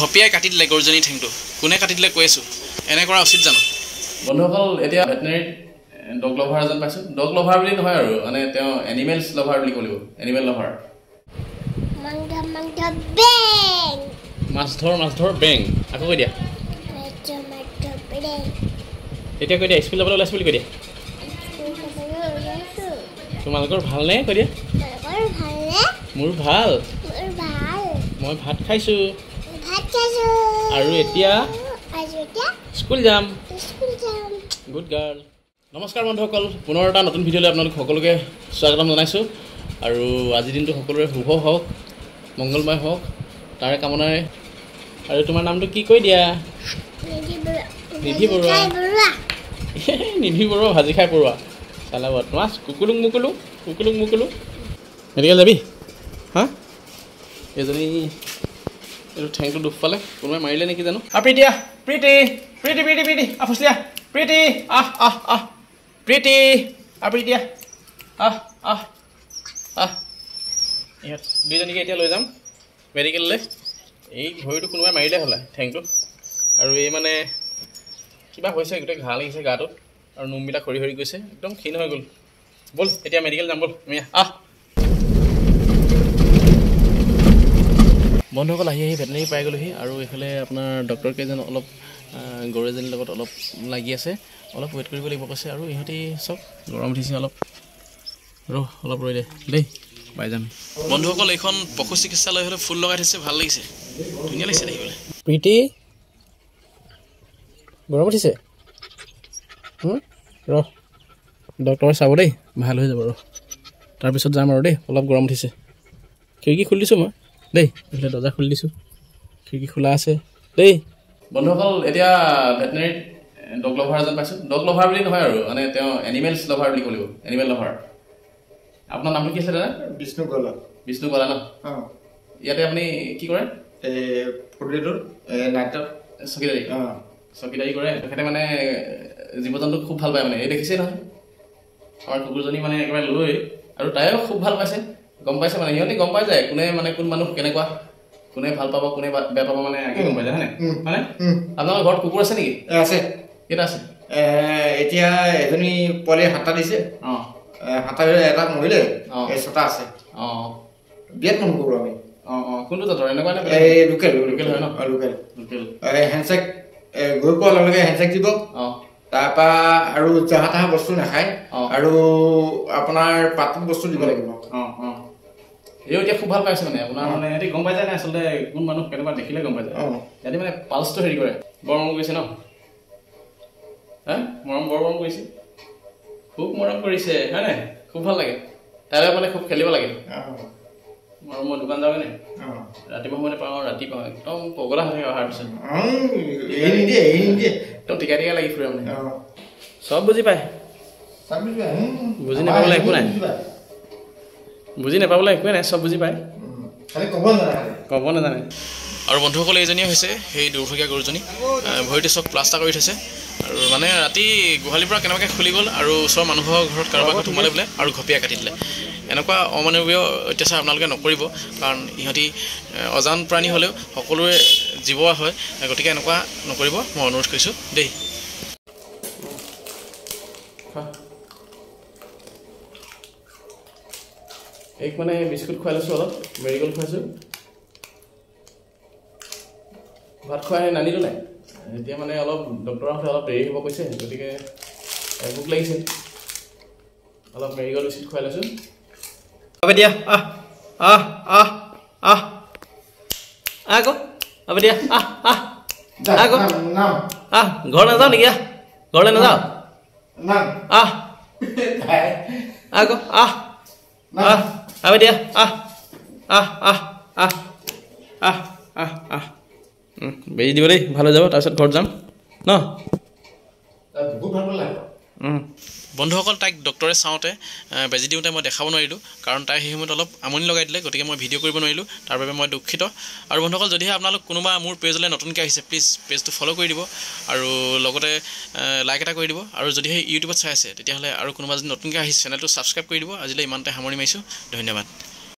ঘপিয়াই কাটি দিলে গৰুজনী ঠেংটো কোনে কাটি দিলে কৈ আছোঁ এনে কৰা উচিত জানো বন্ধুসকল এতিয়া ভেটেনেৰী ডগ লভাৰ এজন পাইছোঁ ডগ লভাৰ বুলি নহয় আৰু মানে তেওঁ এনিমেলছ লভাৰ বুলি ক'ব লাগিব এনিমেল লভাৰ মাছ ধৰ বেং আকৌ কৈ দিয়া এতিয়া কৈ দিয়া স্কুল যাবলৈ ওলাইছোঁ বুলি কৈ দিয়া তোমালোকৰ ভালনে কৈ দিয়া মোৰ ভাল মই ভাত খাইছোঁ আৰু এতিয়া স্কুল যাম গুড গাৰ্ল নমস্কাৰ বন্ধুসকল পুনৰ এটা নতুন ভিডিঅ'লৈ আপোনালোক সকলোকে স্বাগতম জনাইছোঁ আৰু আজিৰ দিনটো সকলোৰে শুভ হওক মংগলময় হওক তাৰে কামনাৰে আৰু তোমাৰ নামটো কি কৈ দিয়া নিধি বৰুৱা নিধি বৰুৱা ভাজি খাই পৰুৱা চালাব তোমাৰ কুকুলুং মুকুলুং মেডিকেল যাবি হা এজনী এইটো ঠেংটো দুখ পালে কোনোবাই মাৰিলে নেকি জানো প্ৰীতি ফুচলিয়া প্ৰীতি প্ৰীতি প্ৰীতি ইহঁত দুইজনীকে এতিয়া লৈ যাম মেডিকেললৈ এই ভৰিটো কোনোবাই মাৰিলে হ'লে ঠেংটো আৰু এই মানে কিবা হৈছে গোটেই ঘাঁ লাগিছে গাটোত আৰু নোমবিলাক সৰি সৰি গৈছে একদম ক্ষীণ হৈ গ'ল ব'ল এতিয়া মেডিকেল যাম ব'ল আমি বন্ধুসকল আহি ভেটেনেৰী পাই গ'লোহি আৰু এইফালে আপোনাৰ ডক্টৰ কেইজন অলপ গৰু এজনীৰ লগত অলপ লাগি আছে অলপ ৱেইট কৰিব লাগিব কৈছে আৰু ইহঁতি চব গৰম উঠিছে অলপ ৰৈ দেই পাই যাম বন্ধুসকল এইখন পশু চিকিৎসালয় হ'লে ফুল লগাই থৈছে ভাল লাগিছে ধুনীয়া লাগিছে দেখিবলৈ প্ৰীতি গৰম উঠিছে ডক্টৰে চাব দেই ভাল হৈ যাব তাৰপিছত যাম আৰু দেই অলপ গৰম উঠিছে খিৰিকী খুলি দিছোঁ মই দেই এইফালে দৰ্জা খুলি দিছোঁ খিৰিকী খোলা আছে দেই বন্ধুসকল এতিয়া ভেটেনেৰীত ডগ লভাৰ এজন পাইছোঁ ডগ লভাৰ বুলি নহয় আৰু মানে তেওঁ এনিমেলছ লভাৰ বুলি ক'ব লাগিব এনিমেল লভাৰ আপোনাৰ নামটো কি আছে দাদা বিষ্ণু গলা ন ইয়াতে আপুনি কি কৰে চকীদাৰী কৰে তেখেতে মানে জীৱ জন্তু খুব ভাল পায় মানে এই দেখিছে নহয় আমাৰ কুকুৰজনী মানে একেবাৰে লৈ আৰু তাইও খুব ভাল পাইছে গম পাইছে মানে সিহঁতে গম পাই যায় কোনে মানে কোন মানুহ কেনেকুৱা কোনে ভাল পাব কোনে বেয়া পাব মানে আগে গম পাই যায় হয়নে আপোনালোকৰ ঘৰত কুকুৰ আছে নেকি আছে কেইটা আছে এতিয়া এজনী পোৱালি 7টা দিছে 7টা এটা মৰিলে 6টা আছে বিয়াত মন কৰোঁ আমি কোনটো জাতৰ এনেকুৱা নে লোকেল হয় ন লোকেল হেণ্ডছেক গৈ পোৱাৰ লগে লগে হেণ্ডছেক দিব তাৰপৰা আৰু জাহা তাহা বস্তু নাখায় আৰু আপোনাৰ পাতল বস্তু দিব লাগিব এই এতিয়া খুব ভাল পাইছে মানে আপোনাৰ মানে সিহঁতি গম পাই যায় নাই আচলতে কোন মানুহ কেনেকুৱা দেখিলে গম পাই যায় সিহঁতি মানে পালচটো হেৰি কৰে বৰ মৰম কৰিছে ন বৰ মৰম কৰিছে খুব মৰম কৰিছে হয় নাই খুব ভাল লাগে তাৰে মানে খুব খেলিব লাগে মই দোকান যাওঁগে নাই ৰাতিপুৱা সময়তে পাওঁ ৰাতি পাওঁ একদম পগলা হৈ থাকে অহাৰ পিছত একদম টিকা লাগি ফুৰে মানে চব বুজি পায় বুজি নাপাবলৈ একো নাই চব বুজি পায় ক'ব নাজানে আৰু বন্ধুসকল এইজনীয়ে হৈছে সেই দুৰ্ভগীয়া গৰুজনী ভৰিটো চব প্লাষ্টাৰ কৰি থৈছে আৰু মানে ৰাতি গোহালিৰ পৰা কেনেবাকৈ খুলি গ'ল আৰু ওচৰৰ মানুহৰ ঘৰত কাৰোবাৰ ঘৰত সোমালে বোলে আৰু ঘপিয়াই কাটি দিলে এনেকুৱা অমানৱীয় অত্যাচাৰ আপোনালোকে নকৰিব কাৰণ ইহঁতি অজান প্ৰাণী হ'লেও সকলোৰে জীৱ হয় গতিকে এনেকুৱা নকৰিব মই অনুৰোধ কৰিছোঁ দেই এক মানে বিস্কুট খুৱাই লৈছোঁ অলপ মেৰিগ'ল্ড খুৱাইছোঁ ভাত খুৱাই নানিলোঁ নাই এতিয়া মানে অলপ ডক্টৰৰ সৈতে অলপ দেৰি হ'ব কৈছে গতিকে ভোক লাগিছে অলপ মেৰিগ'ল্ড বিস্কুট খুৱাই লৈছোঁ হ'ব দিয়া আকৌ হ'ব দিয়া আকৌ ঘৰ নাযাওঁ নেকি ঘৰলৈ নাযাওঁ আকৌ হ'ব দিয়া বেজি দিব দেই ভাল হৈ যাব তাৰপিছত ঘৰত যাম ন বন্ধুসকল তাইক ডক্টৰে চাওঁতে বেজি দিওঁতে মই দেখাব নোৱাৰিলোঁ কাৰণ তাই সেই সময়ত অলপ আমনি লগাই দিলে গতিকে মই ভিডিঅ' কৰিব নোৱাৰিলোঁ তাৰ বাবে মই দুখিত আৰু বন্ধুসকল যদিহে আপোনালোক কোনোবা মোৰ পেজলৈ নতুনকৈ আহিছে প্লিজ পেজটো ফ'ল' কৰি দিব আৰু লগতে লাইক এটা কৰি দিব আৰু যদিহে ইউটিউবত চাই আছে তেতিয়াহ'লে আৰু কোনোবা যদি নতুনকৈ আহিছে চেনেলটো ছাবস্ক্ৰাইব কৰি দিব আজিলৈ ইমানতে সামৰণি মাৰিছোঁ ধন্যবাদ